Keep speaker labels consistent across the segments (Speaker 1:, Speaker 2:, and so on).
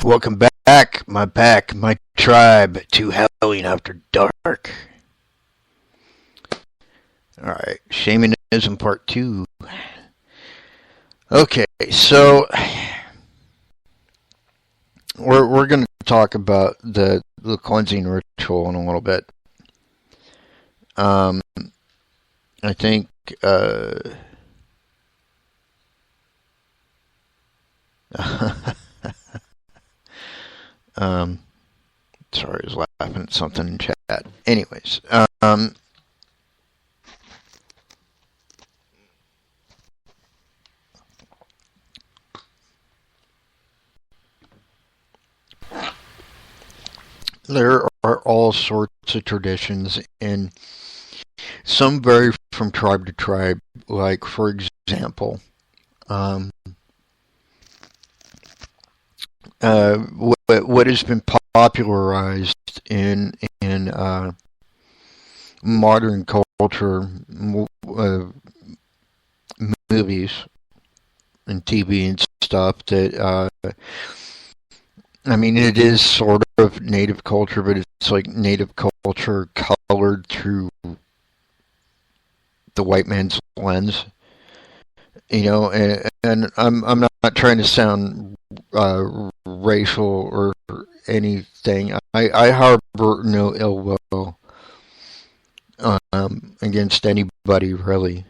Speaker 1: Welcome back, my pack, my tribe, to Howling After Dark. Alright, Shamanism Part 2. Okay, so we're going to talk about the cleansing ritual in a little bit. I think sorry, I was laughing at something in chat. Anyways, there are all sorts of traditions, and some vary from tribe to tribe. Like, for example, what has been popularized in modern culture, movies and TV and stuff, that I mean, it is sort of native culture, but it's like native culture colored through the white man's lens, you know. And I'm not trying to sound racial or anything. I harbor no ill will against anybody, really.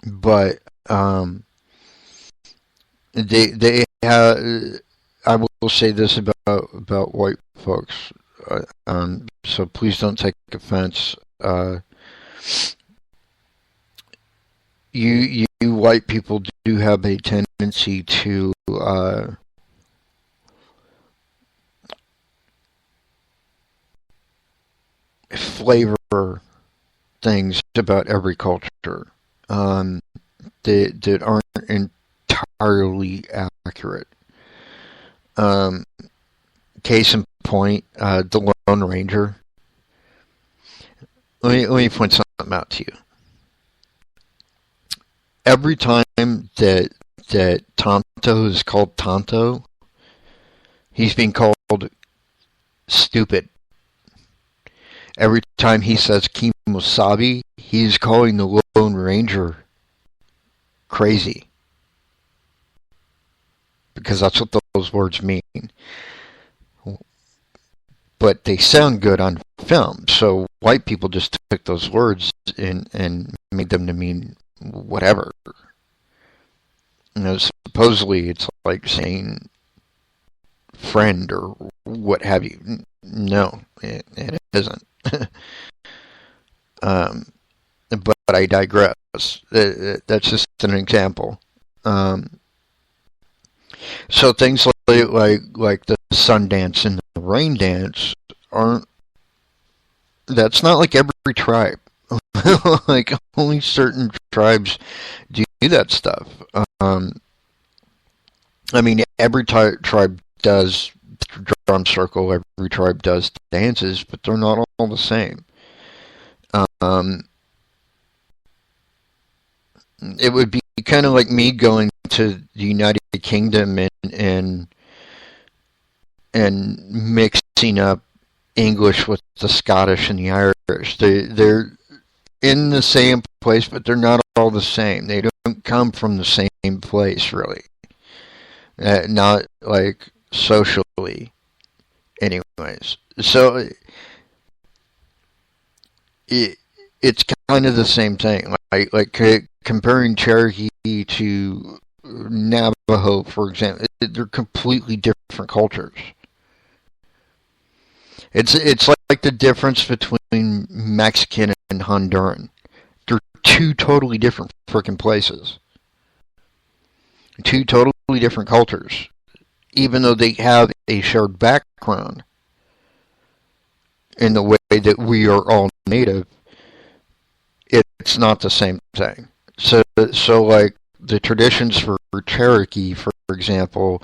Speaker 1: But they have. I will say this about white folks. So please don't take offense. You white people do have a tendency to flavor things about every culture that aren't entirely accurate. Case in point, the Lone Ranger. Let me point something out to you. Every time that Tonto is called Tonto, he's being called stupid. Every time he says Kimosabi, he's calling the Lone Ranger crazy. Because that's what those words mean. But they sound good on film, so white people just took those words and made them to mean whatever. You know, supposedly it's like saying friend or what have you. No, it isn't. But I digress. That's just an example. So things like the sun dance and the rain dance aren't. That's not like every tribe. Like, only certain tribes do that stuff. I mean, every tribe does drum circle. Every tribe does dances, but they're not all the same. It would be kind of like me going to the United Kingdom and mixing up English with the Scottish and the Irish. They're in the same place, but they're not all the same. They don't come from the same place, really. Not like socially, anyways. So it's kind of the same thing. Like comparing Cherokee to Navajo, for example, they're completely different cultures. It's like the difference between Mexican and Honduran. They're two totally different freaking places. Two totally different cultures. Even though they have a shared background in the way that we are all native, it's not the same thing. So like the traditions for Cherokee, for example,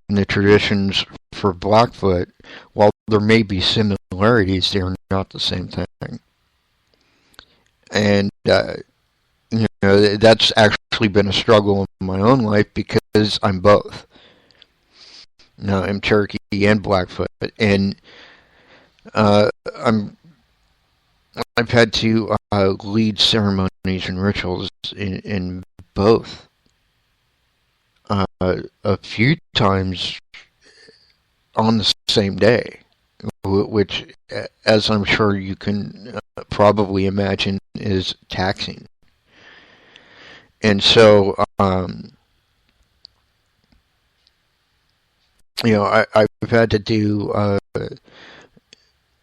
Speaker 1: and the traditions for Blackfoot, while there may be similarities, they are not the same thing. And you know, that's actually actually been a struggle in my own life because I'm both. Now, I'm Cherokee and Blackfoot, and uh, I'm I've had to lead ceremonies and rituals in both a few times on the same day, which, as I'm sure you can probably imagine, is taxing. And so, I've had to do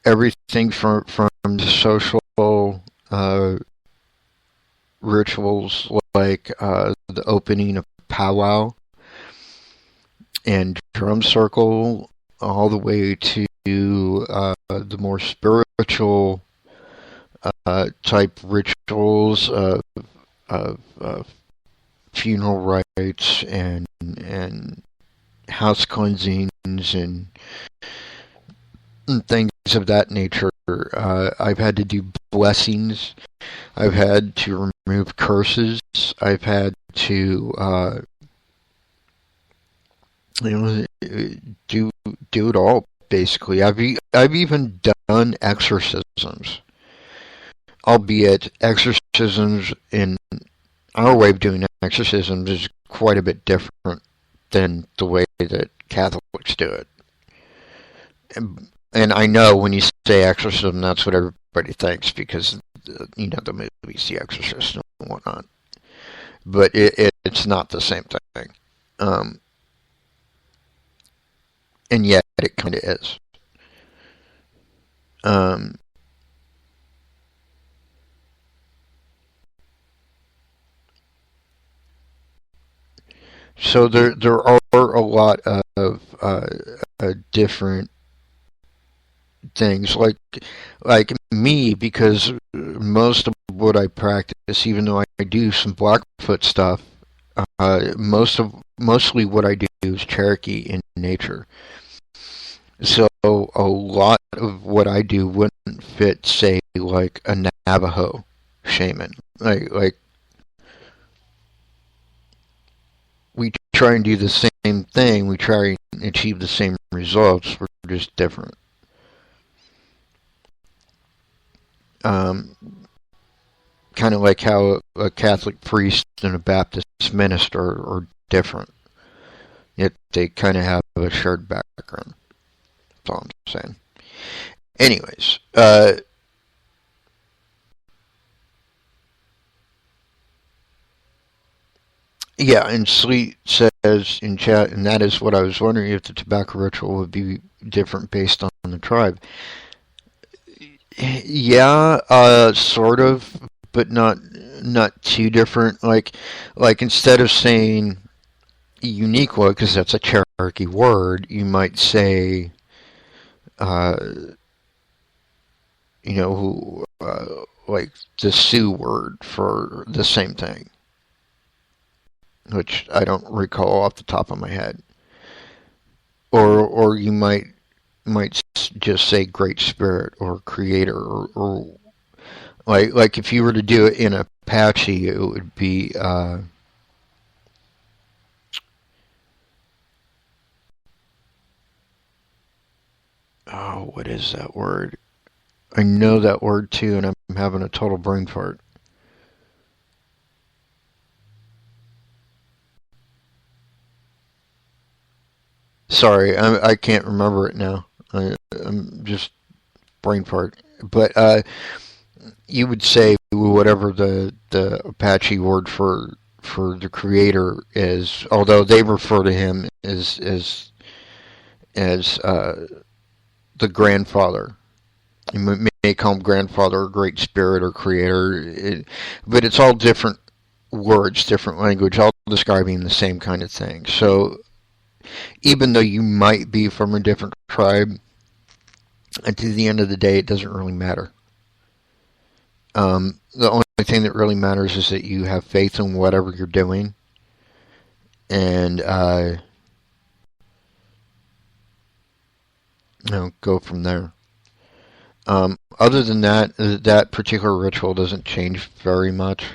Speaker 1: everything from the social uh, rituals like the opening of powwow and drum circle, all the way to the more spiritual type rituals of funeral rites and house cleansings and things of that nature. I've had to do blessings. I've had to remove curses. I've had to do it all basically. I've even done exorcisms, albeit exorcisms in our way of doing exorcisms is quite a bit different than the way that Catholics do it. And I know when you say exorcism, that's what everybody thinks because the movies, The Exorcist and whatnot. But it's not the same thing. And yet it kind of is. So there are a lot of different things like me, because most of what I practice, even though I do some Blackfoot stuff, mostly what I do is Cherokee in nature. So a lot of what I do wouldn't fit, say, like a Navajo shaman. Like we try and do the same thing. We try and achieve the same results. We're just different. Kind of like how a Catholic priest and a Baptist minister are different, yet they kind of have a shared background. That's all I'm saying. Anyways, yeah, and Sleet says in chat, and that is what I was wondering, if the tobacco ritual would be different based on the tribe. Yeah, sort of, but not too different. Like instead of saying Uniqua, because that's a Cherokee word, you might say, uh, like the Sioux word for the same thing, which I don't recall off the top of my head. Or you might just say Great Spirit or Creator, or like if you were to do it in Apache, it would be what is that word? I know that word too, and I'm having a total brain fart. Sorry, I can't remember it now. I'm just brain fart. But you would say whatever the Apache word for the Creator is, although they refer to him as the grandfather. You may call him grandfather or Great Spirit or Creator, but it's all different words, different language, all describing the same kind of thing. So even though you might be from a different tribe, at the end of the day, it doesn't really matter. The only thing that really matters is that you have faith in whatever you're doing, and go from there. Other than that, that particular ritual doesn't change very much.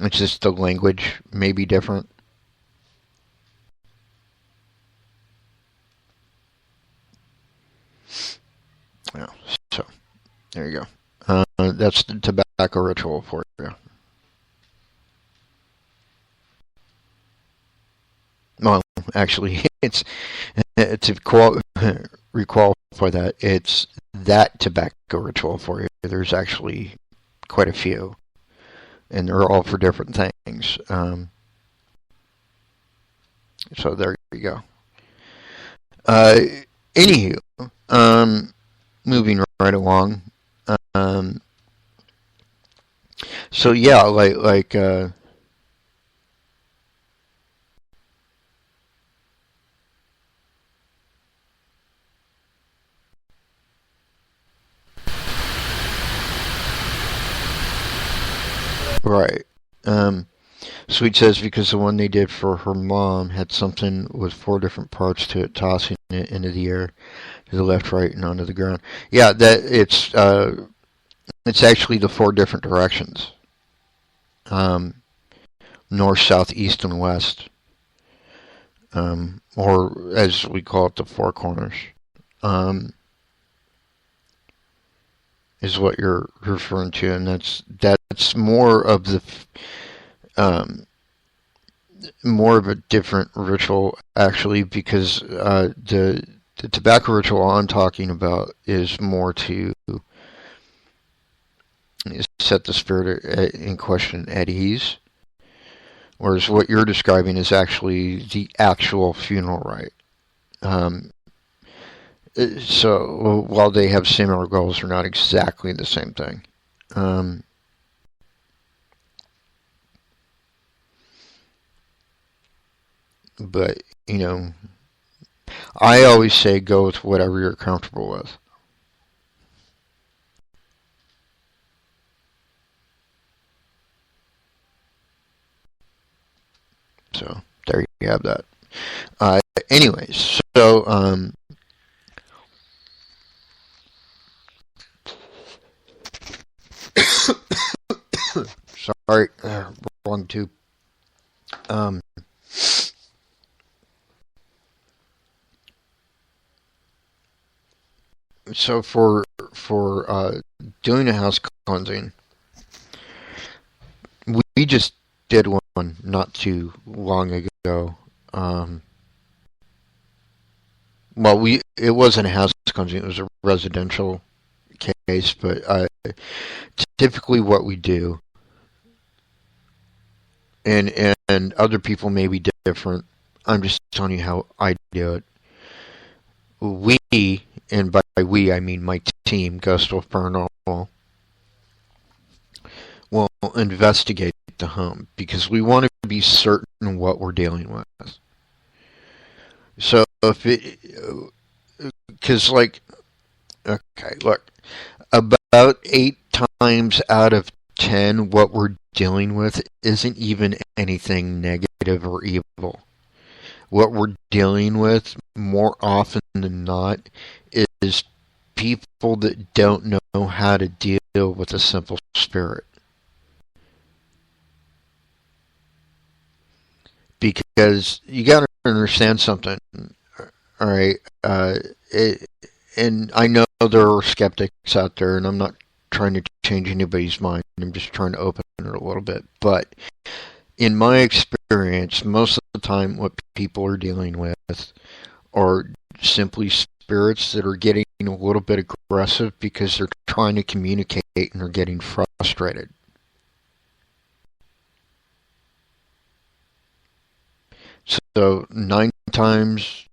Speaker 1: It's just the language may be different. Yeah. So there you go. That's the tobacco ritual for you. Well, actually, it's to requalify that. It's that tobacco ritual for you. There's actually quite a few, and they're all for different things. So there you go. Uh, Anywho, moving right along. Um, so yeah, right. Um, Sweet says because the one they did for her mom had something with four different parts to it, tossing it into the air, to the left, right, and onto the ground. Yeah, that it's actually the four different directions: um, north, south, east, and west, or as we call it, the four corners. Um, is what you're referring to, and that's um, more of a different ritual actually, because the tobacco ritual I'm talking about is more to set the spirit in question at ease, whereas what you're describing is actually the actual funeral rite. Um, so while they have similar goals, they're not exactly the same thing. Um, but I always say go with whatever you're comfortable with. So there you have that. Anyways, so sorry, wrong tube. Um, so for doing a house cleansing, we just did one not too long ago. Um, well, we it wasn't a house cleansing; it was a residential case. But typically, what we do, and other people may be different. I'm just telling you how I do it. We, and by we I mean my team, Ghost of Paranormal, will investigate the home because we want to be certain what we're dealing with. So if it, because like, okay, look, about 8 times out of 10, what we're dealing with isn't even anything negative or evil. What we're dealing with more often than not is people that don't know how to deal with a simple spirit. Because you got to understand something. All right, it, and I know there are skeptics out there, and I'm not trying to change anybody's mind. I'm just trying to open it a little bit. But in my experience, most of the time, what people are dealing with are simply spirits that are getting a little bit aggressive because they're trying to communicate and are getting frustrated. So 9 times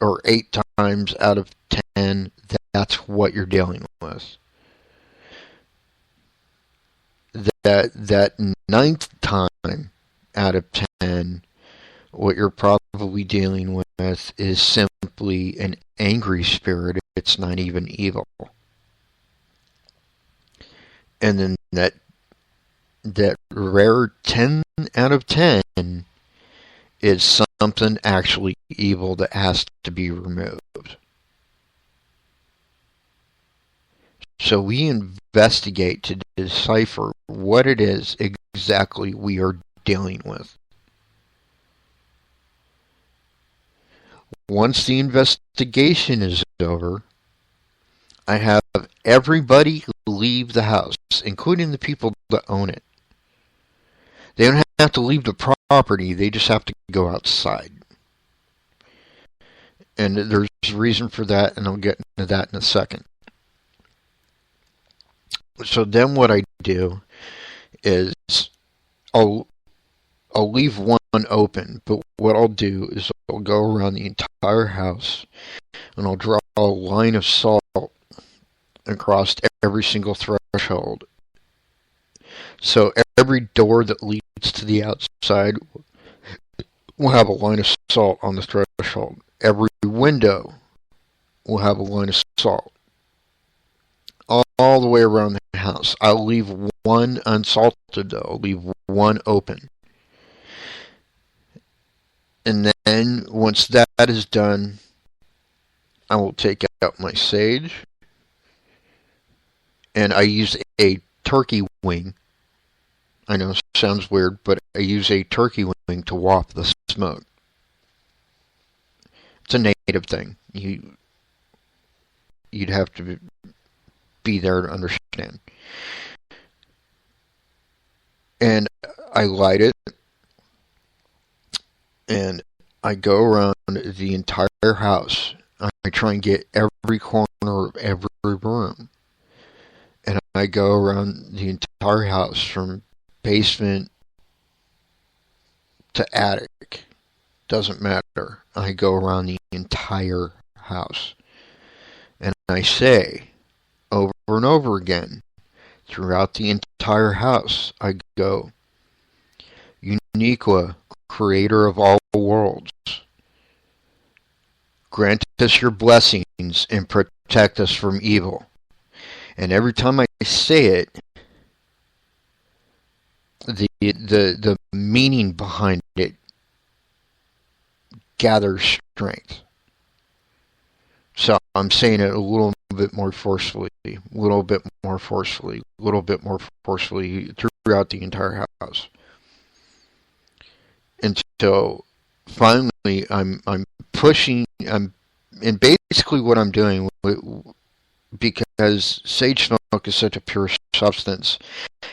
Speaker 1: or 8 times out of 10, that's what you're dealing with. That ninth time out of 10, what you're probably dealing with is simply an angry spirit. It's not even evil. And then that rare 10 out of 10 is something actually evil that has to be removed. So we investigate to decipher what it is exactly we are dealing with. Once the investigation is over, I have everybody leave the house, including the people that own it. They don't have to leave the property, they just have to go outside. And there's a reason for that, and I'll get into that in a second. So then what I do is I'll leave one open, but what I'll do is I'll go around the entire house and I'll draw a line of salt across every single threshold. So every door that leads to the outside will have a line of salt on the threshold. Every window will have a line of salt. All the way around the house. I'll leave one unsalted though. I'll leave one open. And then once that is done, I will take out my sage. And I use a turkey wing. I know it sounds weird, but I use a turkey wing to waft the smoke. It's a native thing. You'd have to be there to understand. And I light it, and I go around the entire house. I try and get every corner of every room. And I go around the entire house from basement to attic. Doesn't matter. I go around the entire house. And I say, over and over again, throughout the entire house, I go, Uniqua, creator of all worlds, grant us your blessings and protect us from evil. And every time I say it, the meaning behind it gathers strength. So I'm saying it a little bit more forcefully, a little bit more forcefully, a little bit more forcefully throughout the entire house. Until finally I'm pushing, and basically what I'm doing, because sage smoke is such a pure substance,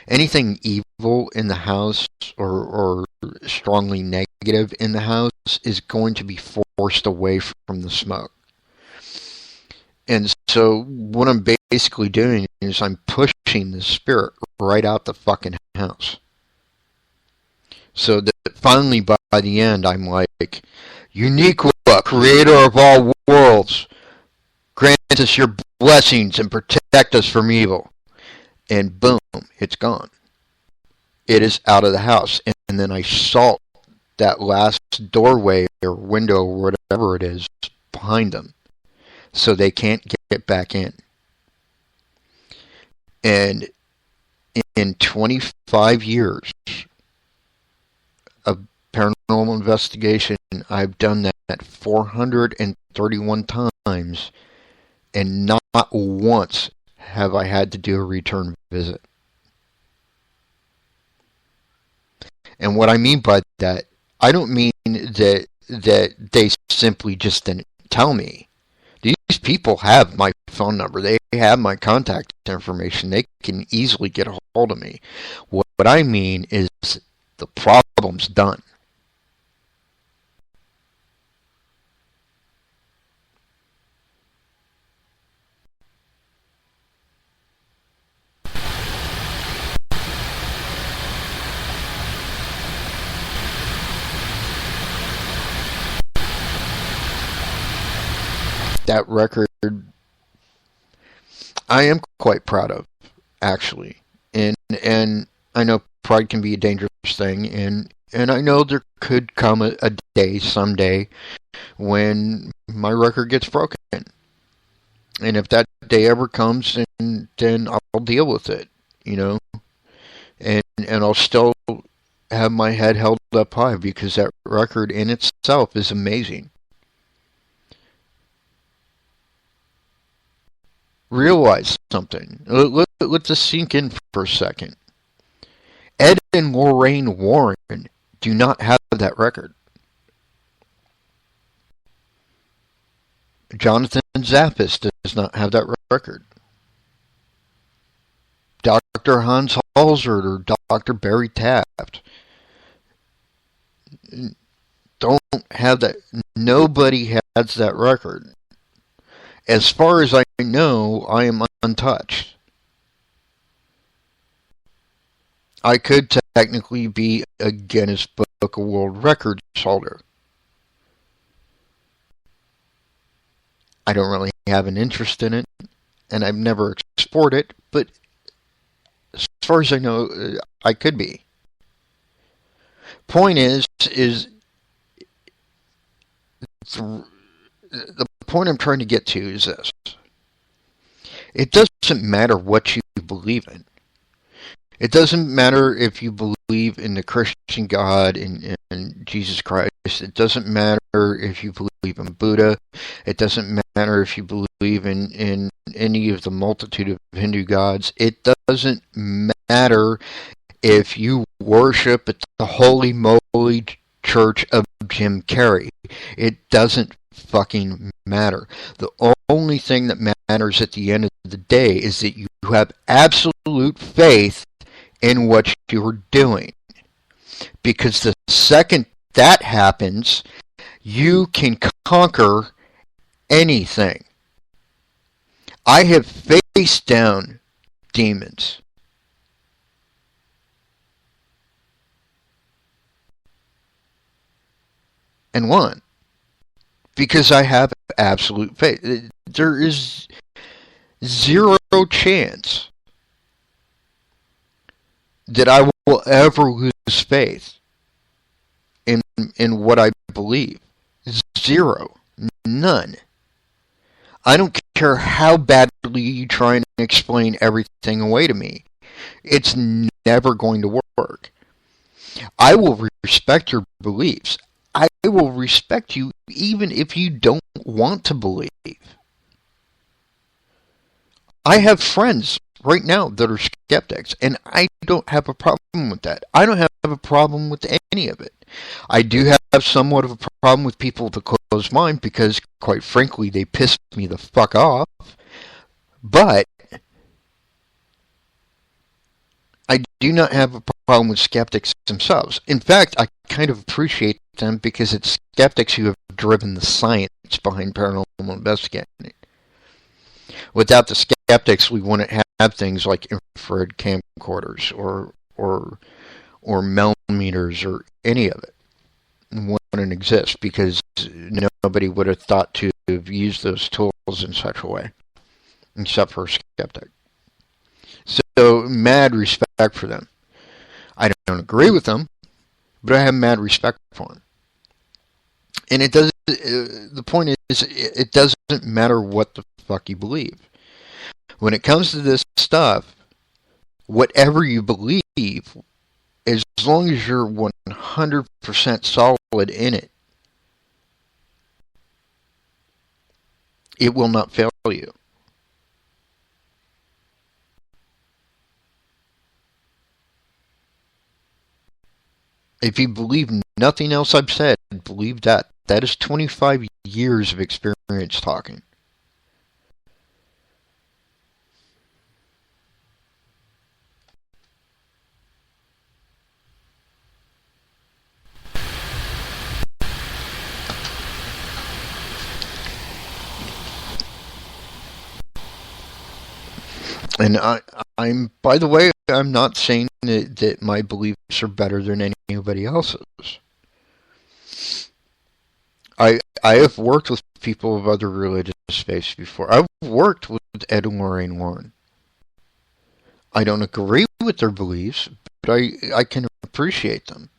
Speaker 1: anything evil in the house or strongly negative in the house is going to be forced away from the smoke. And so what I'm basically doing is I'm pushing the spirit right out the fucking house. So that finally by the end I'm like, Uniqua, creator of all worlds, grant us your blessings and protect us from evil. And boom, it's gone. It is out of the house. And then I salt that last doorway or window or whatever it is behind them, so they can't get back in. And in 25 years of paranormal investigation, I've done that 431 times, and not once have I had to do a return visit. And what I mean by that, I don't mean that they simply just didn't tell me. These people have my phone number. They have my contact information. They can easily get a hold of me. What I mean is the problem's done. That record, I am quite proud of, actually. And I know pride can be a dangerous thing, and I know there could come a day, someday, when my record gets broken. And if that day ever comes, then I'll deal with it, you know. And I'll still have my head held up high, because that record in itself is amazing. Realize something. Let this sink in for a second. Ed and Lorraine Warren do not have that record. Jonathan Zappis does not have that record. Dr. Hans Halsert or Dr. Barry Taft don't have that. Nobody has that record. As far as I know, I am untouched. I could technically be a Guinness Book of World Records holder. I don't really have an interest in it, and I've never explored it, but as far as I know, I could be. Point is the point I'm trying to get to is this. It doesn't matter what you believe in. It doesn't matter if you believe in the Christian God and Jesus Christ. It doesn't matter if you believe in Buddha. It doesn't matter if you believe in any of the multitude of Hindu gods. It doesn't matter if you worship at the Holy Moly Church of Jim Carrey. It doesn't fucking matter. The only thing that matters at the end of the day is that you have absolute faith in what you're doing. Because the second that happens, you can conquer anything. I have faced down demons. And won. Because I have absolute faith. There is zero chance that I will ever lose faith in what I believe. Zero. None. I don't care how badly you try and explain everything away to me. It's never going to work. I will respect your beliefs. I will respect you even if you don't want to believe. I have friends right now that are skeptics, and I don't have a problem with that. I don't have a problem with any of it. I do have somewhat of a problem with people with a closed mind because, quite frankly, they piss me the fuck off. But I do not have a problem with skeptics themselves. In fact, I kind of appreciate them because it's skeptics who have driven the science behind paranormal investigating. Without the skeptics, we wouldn't have things like infrared camcorders or millimeters or any of it. It wouldn't exist because nobody would have thought to have used those tools in such a way, except for a skeptic. So, mad respect for them. I don't agree with them, but I have mad respect for them. And it doesn't. The point is, it doesn't matter what the fuck you believe. When it comes to this stuff, whatever you believe, as long as you're 100% solid in it, it will not fail you. If you believe nothing else I've said, believe that. That is 25 years of experience talking. And I'm, by the way, I'm not saying that my beliefs are better than anybody else's. I have worked with people of other religious faiths before. I've worked with Ed and Lorraine Warren. I don't agree with their beliefs, but I can appreciate them.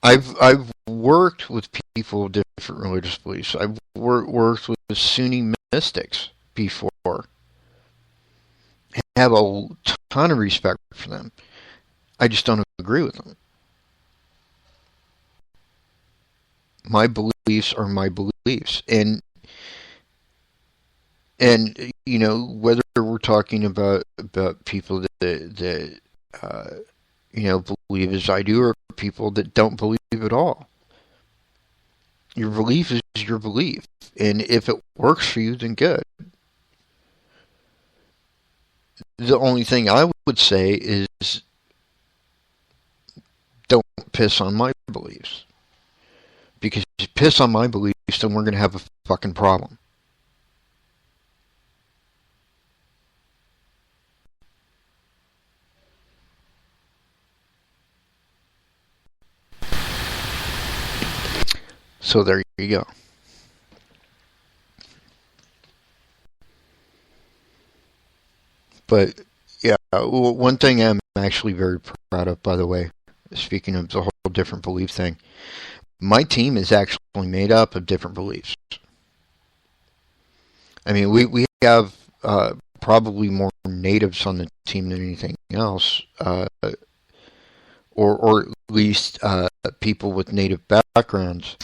Speaker 1: I've worked with people of different religious beliefs. I've worked with Sunni mystics before. I have a ton of respect for them. I just don't agree with them. My beliefs are my beliefs, and And whether we're talking about people that believe as I do, or people that don't believe at all. Your belief is your belief, and if it works for you, then good. The only thing I would say is don't piss on my beliefs, because if you piss on my beliefs, then we're going to have a fucking problem. So there you go. But yeah, one thing I'm actually very proud of, by the way, speaking of the whole different belief thing, my team is actually made up of different beliefs. I mean, we have probably more natives on the team than anything else, or at least people with native backgrounds.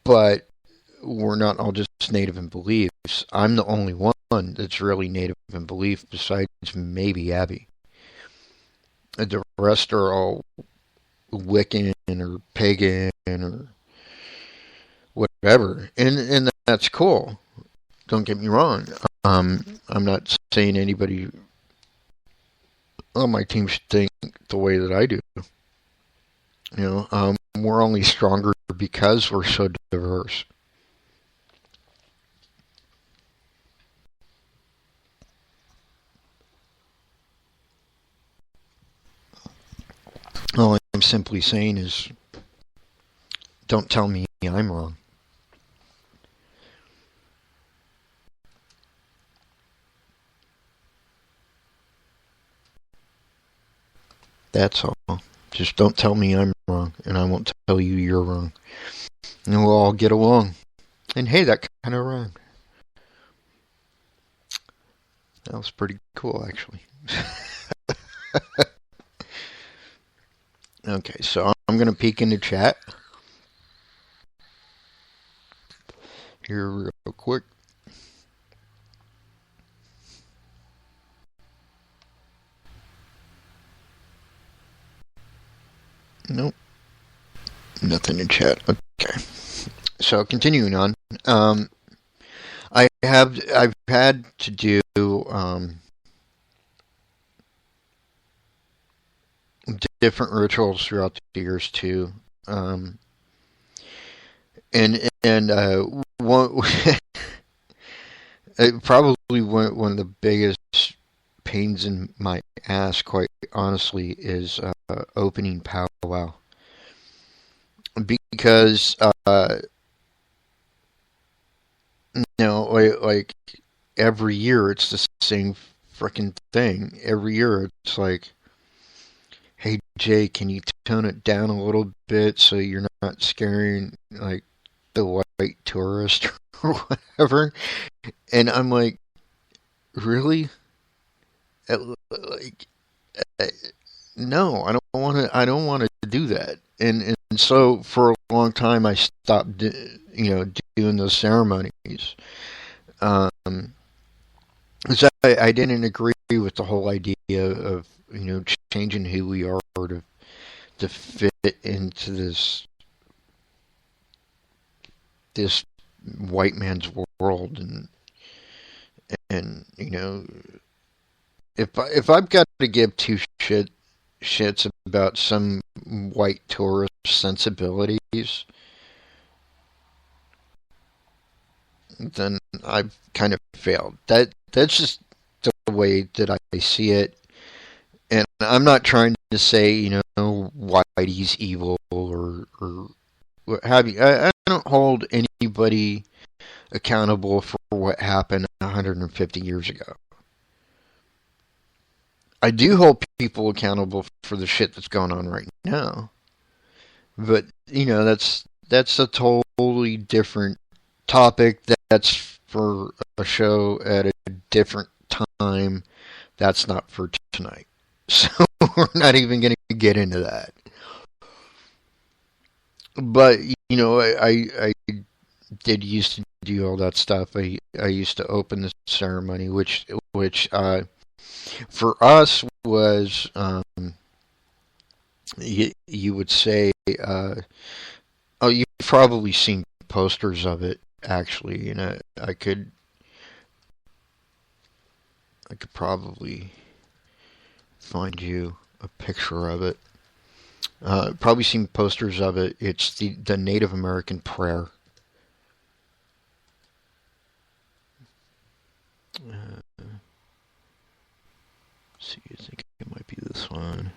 Speaker 1: But we're not all just native in beliefs. I'm the only one that's really native in belief, besides maybe Abby. The rest are all Wiccan or pagan or whatever, and that's cool. Don't get me wrong. I'm not saying anybody on my team should think the way that I do. We're only stronger because we're so diverse. All I'm simply saying is, don't tell me I'm wrong. That's all. Just don't tell me I'm wrong, and I won't tell you you're wrong. And we'll all get along. And hey, that kind of rhymed. That was pretty cool, actually. Okay, so I'm going to peek into chat here real quick. Nope. Nothing in chat. Okay. So continuing on. I've had to do different rituals throughout the years too. And one probably one of the biggest pains in my ass, quite honestly, is opening powwow, because like every year it's the same freaking thing. Every year it's like, hey Jay, can you tone it down a little bit so you're not scaring like the white tourist or whatever? And I'm like, really? Like, no, I don't want to. I don't want to do that. And so for a long time, I stopped, doing those ceremonies. Because I didn't agree with the whole idea of changing who we are to fit into this white man's world, and if I've got to give two shits about some white tourist sensibilities, then I've kind of failed. That's just the way that I see it, and I'm not trying to say Whitey's evil or what have you. I don't hold anybody accountable for what happened 150 years ago. I do hold people accountable for the shit that's going on right now. But, that's a totally different topic. That's for a show at a different time. That's not for tonight. So we're not even going to get into that. But, I did used to do all that stuff. I used to open the ceremony, which for us was you would say oh, you've probably seen posters of it actually. You know, I could probably find you a picture of it. Probably seen posters of it. It's the Native American prayer. See, I think it might be this one.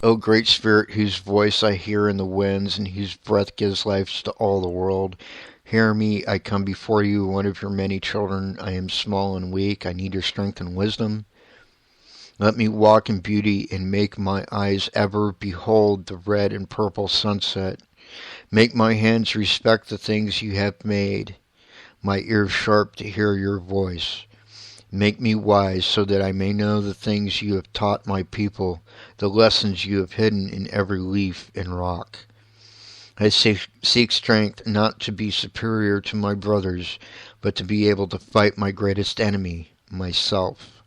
Speaker 1: O great spirit, whose voice I hear in the winds, and whose breath gives life to all the world, hear me, I come before you, one of your many children. I am small and weak. I need your strength and wisdom. Let me walk in beauty and make my eyes ever behold the red and purple sunset. Make my hands respect the things you have made, my ears sharp to hear your voice. Make me wise so that I may know the things you have taught my people, the lessons you have hidden in every leaf and rock. I seek strength not to be superior to my brothers, but to be able to fight my greatest enemy, myself.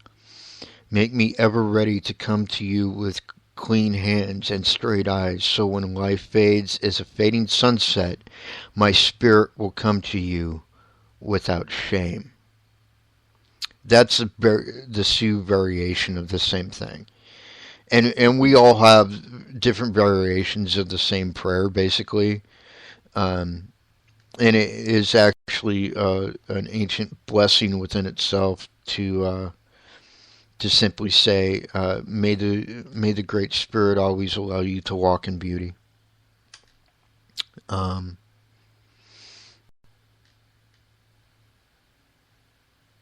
Speaker 1: Make me ever ready to come to you with clean hands and straight eyes, so when life fades as a fading sunset, my spirit will come to you without shame. That's the Sioux variation of the same thing. And we all have different variations of the same prayer, basically. And it is actually an ancient blessing within itself to simply say, may the Great Spirit always allow you to walk in beauty.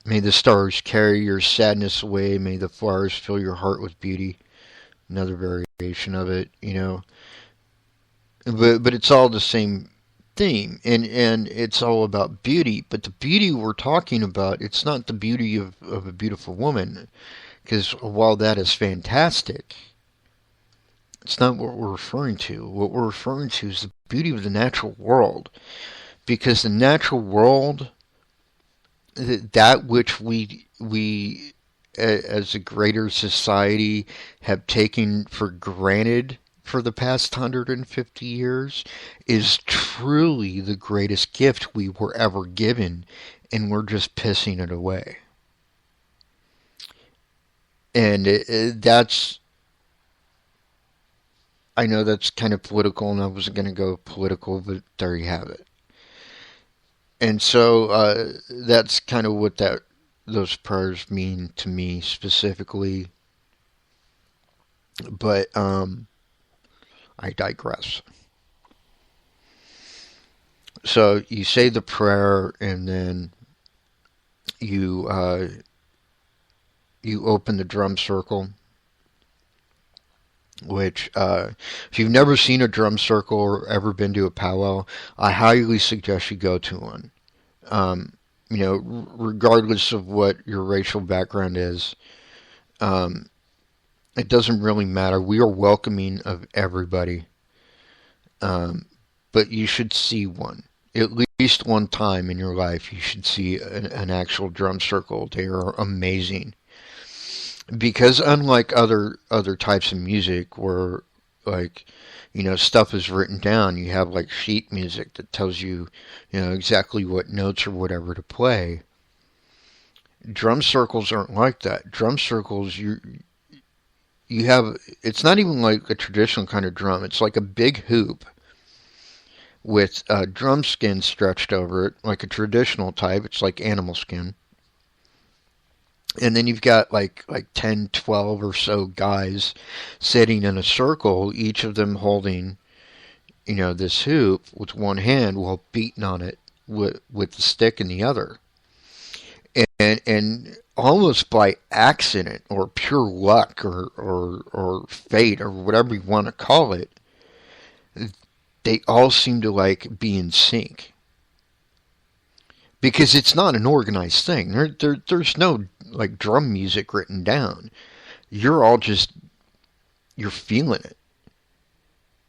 Speaker 1: May the stars carry your sadness away. May the flowers fill your heart with beauty. Another variation of it, you know. But it's all the same theme, and it's all about beauty. But the beauty we're talking about, it's not the beauty of a beautiful woman, because while that is fantastic, it's not what we're referring to. What we're referring to is the beauty of the natural world, because the natural world, that which we as a greater society have taken for granted for the past 150 years, is truly the greatest gift we were ever given, and we're just pissing it away. And that's, I know that's kind of political, and I wasn't going to go political, but there you have it. And so that's kind of what those prayers mean to me specifically. But I digress. So you say the prayer, and then you open the drum circle. Which, if you've never seen a drum circle or ever been to a powwow, I highly suggest you go to one. You know, regardless of what your racial background is, it doesn't really matter. We are welcoming of everybody. But you should see one. At least one time in your life, you should see an actual drum circle. They are amazing. Because unlike other types of music where, like, you know, stuff is written down, you have like sheet music that tells you, you know, exactly what notes or whatever to play. Drum circles aren't like that. Drum circles, you have, it's not even like a traditional kind of drum. It's like a big hoop with drum skin stretched over it, like a traditional type. It's like animal skin. And then you've got like 10, 12 or so guys sitting in a circle, each of them holding, you know, this hoop with one hand while beating on it with the stick in the other. And almost by accident or pure luck or fate or whatever you want to call it, they all seem to like be in sync. Because it's not an organized thing. There's no like drum music written down. You're all just, you're feeling it.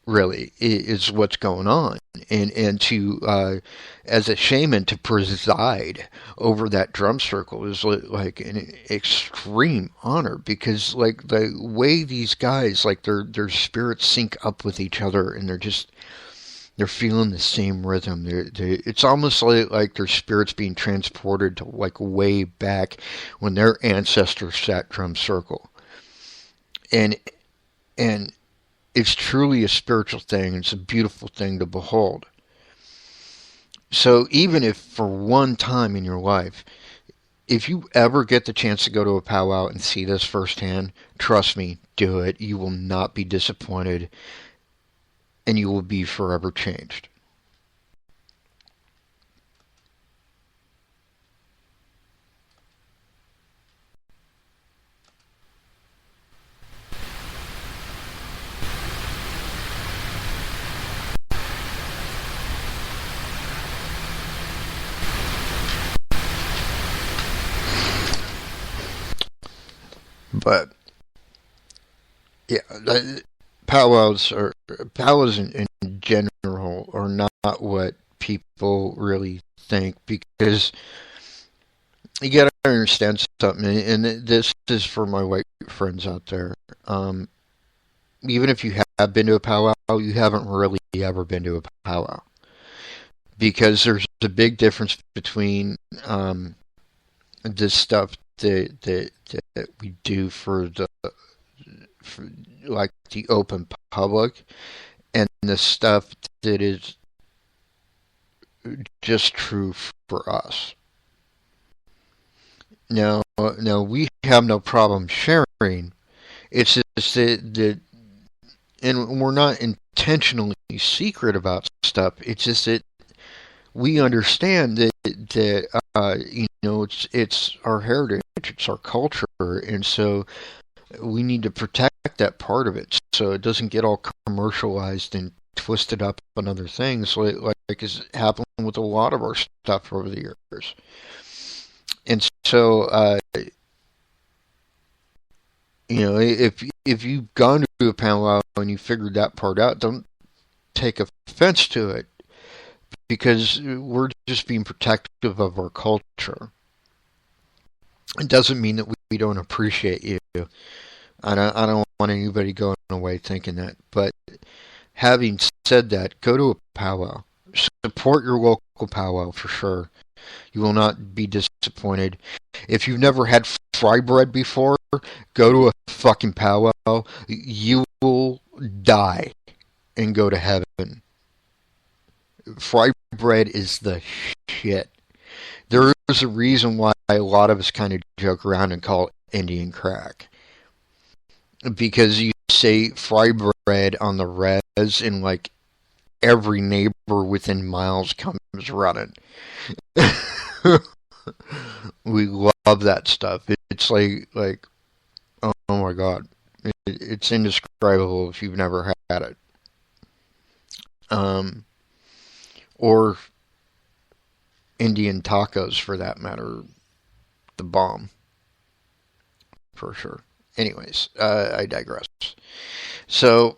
Speaker 1: really, is what's going on. And to as a shaman to preside over that drum circle is like an extreme honor, because like the way these guys, like their spirits sync up with each other, and they're feeling the same rhythm. It's almost like their spirits being transported to like way back when their ancestors sat drum circle. And and it's truly a spiritual thing. It's a beautiful thing to behold. So even if for one time in your life, if you ever get the chance to go to a powwow and see this firsthand, trust me, do it. You will not be disappointed, and you will be forever changed. But yeah, powwows in general are not what people really think, because you got to understand something, and this is for my white friends out there. Even if you have been to a powwow, you haven't really ever been to a powwow, because there's a big difference between this stuff that we do for like the open public, and the stuff that is just true for us. Now we have no problem sharing. It's just that, and we're not intentionally secret about stuff. It's just that we understand that it's our heritage, it's our culture, and so we need to protect that part of it so it doesn't get all commercialized and twisted up on other things, like has happened with a lot of our stuff over the years. And so, if you've gone to a powwow and you figured that part out, don't take offense to it, because we're just being protective of our culture. It doesn't mean that we don't appreciate you. I don't want anybody going away thinking that. But having said that, go to a powwow. Support your local powwow for sure. You will not be disappointed. If you've never had fry bread before, go to a fucking powwow. You will die and go to heaven. Fry bread is the shit. There is a reason why a lot of us kind of joke around and call it Indian crack. Because you say fry bread on the res, and like every neighbor within miles comes running. We love that stuff. It's like oh my god, it's indescribable if you've never had it. Um, or Indian tacos for that matter, the bomb for sure. Anyways, I digress. So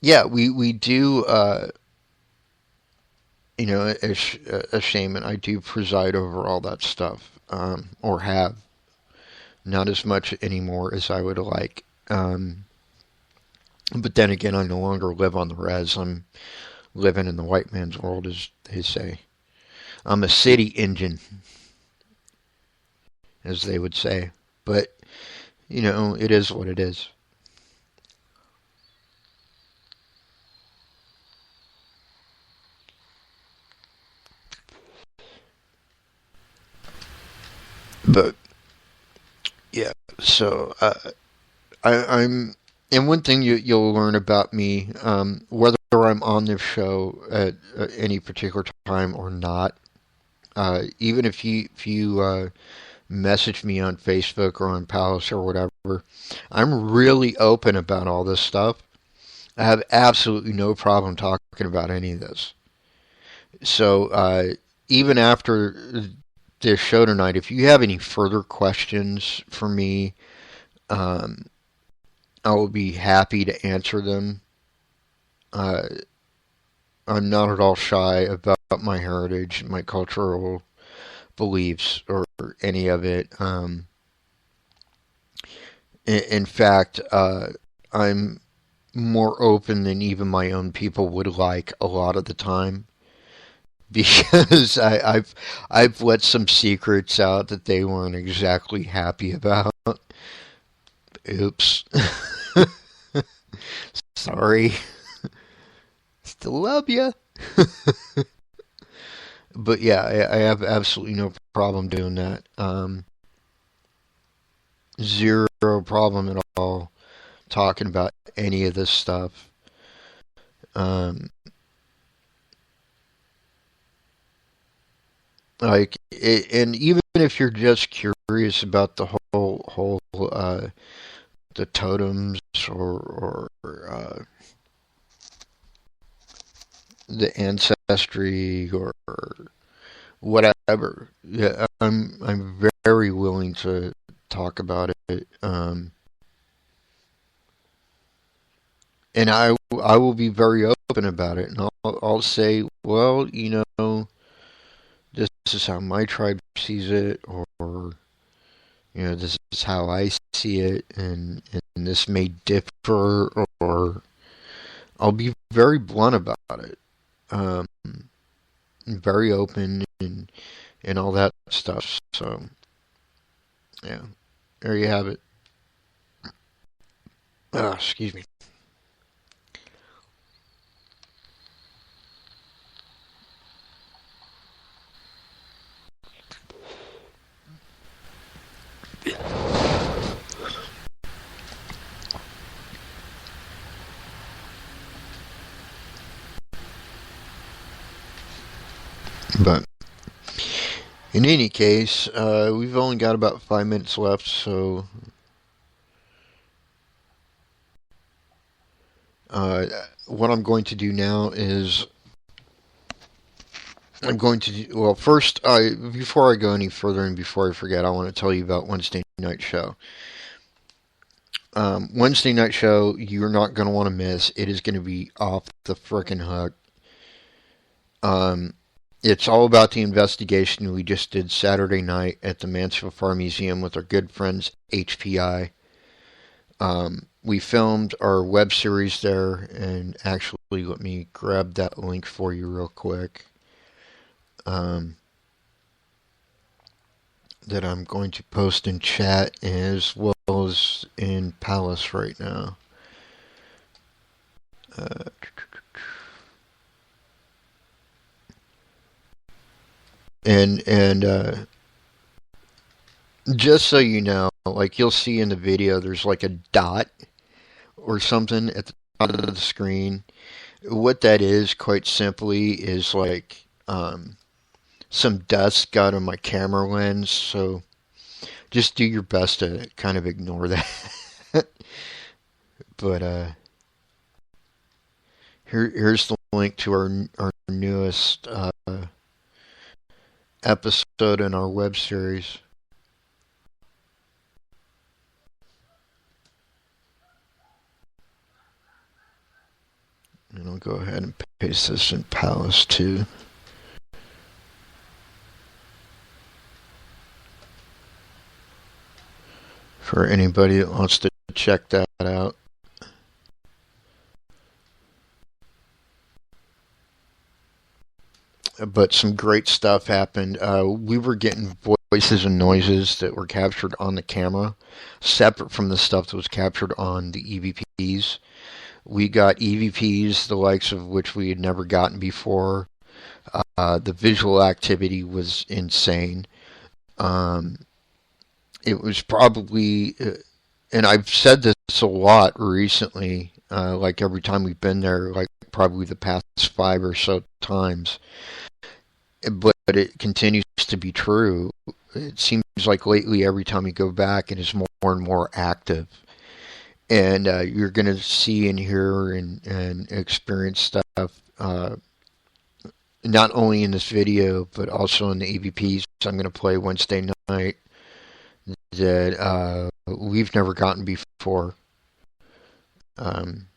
Speaker 1: yeah, we do. As a shaman, I do preside over all that stuff, or have. Not as much anymore as I would like. But then again, I no longer live on the res. I'm living in the white man's world, as they say. I'm a city Injun, as they would say. But, it is what it is. But, yeah, so I'm. And one thing you'll learn about me, whether I'm on this show at any particular time or not, even if you message me on Facebook or on Palace or whatever, I'm really open about all this stuff. I have absolutely no problem talking about any of this. So even after this show tonight, if you have any further questions for me, um, I will be happy to answer them. Uh, I'm not at all shy about my heritage, my cultural beliefs, or any of it. In fact, I'm more open than even my own people would like a lot of the time because I've let some secrets out that they weren't exactly happy about. Oops. Sorry. Still love you. But yeah, I have absolutely no problem doing that. Zero problem at all talking about any of this stuff. Um, and even if you're just curious about the whole the totems or the ancestry or whatever, yeah, I'm very willing to talk about it. And I will be very open about it, and I'll say, well, this is how my tribe sees it, or this is how I see it, and this may differ, or I'll be very blunt about it, um, very open and all that stuff. So yeah, there you have it. Excuse me. But in any case, we've only got about 5 minutes left, so what I'm going to do now is I'm going to do, well, first, before I go any further and before I forget, I want to tell you about Wednesday night show. Wednesday night show, you're not going to want to miss. It is going to be off the frickin' hook. Um, it's all about the investigation we just did Saturday night at the Mansfield Farm Museum with our good friends HPI. We filmed our web series there, and actually, let me grab that link for you real quick. Um, that I'm going to post in chat as well as in Palace right now. Uh, and just so you know, like you'll see in the video, there's like a dot or something at the top of the screen. What that is, quite simply, is like some dust got on my camera lens. So just do your best to kind of ignore that. But here's the link to our newest episode in our web series. And I'll go ahead and paste this in Palace too. For anybody that wants to check that out. But some great stuff happened. We were getting voices and noises that were captured on the camera, separate from the stuff that was captured on the EVPs. We got EVPs, the likes of which we had never gotten before. The visual activity was insane. It was probably, and I've said this a lot recently, like every time we've been there, like probably the past 5 or so times. But it continues to be true. It seems like lately, every time you go back, it is more and more active. And you're going to see and hear and experience stuff, not only in this video, but also in the EVPs I'm going to play Wednesday night that we've never gotten before. Um,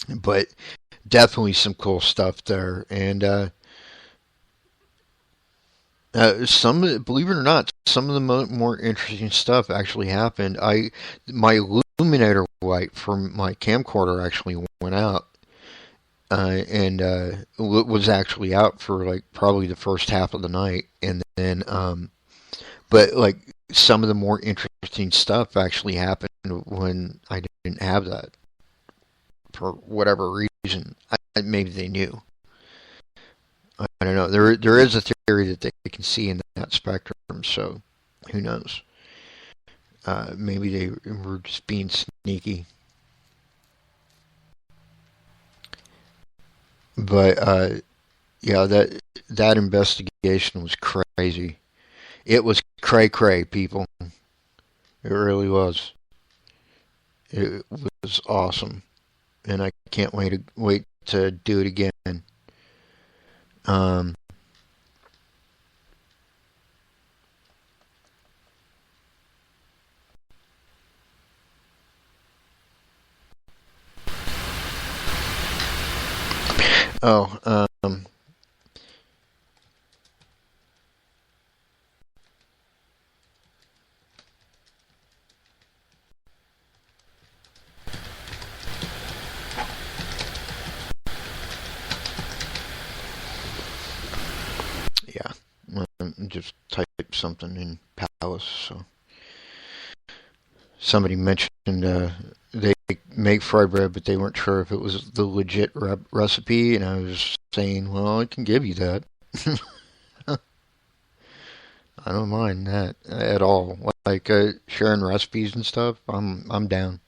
Speaker 1: But definitely some cool stuff there. And believe it or not, some of the more interesting stuff actually happened. My illuminator light from my camcorder actually went out, and was actually out for like probably the first half of the night, and then but like some of the more interesting stuff actually happened when I didn't have that for whatever reason. Maybe they knew. I don't know. There is a theory that they can see in that spectrum, so who knows? Maybe they were just being sneaky. But yeah, that investigation was crazy. It was cray cray, people. It really was. It was awesome, and I can't wait to do it again. Um, oh, yeah. Just type something in Palace. So somebody mentioned they make fried bread, but they weren't sure if it was the legit recipe, and I was saying, well, I can give you that. I don't mind that at all. Like sharing recipes and stuff, I'm down.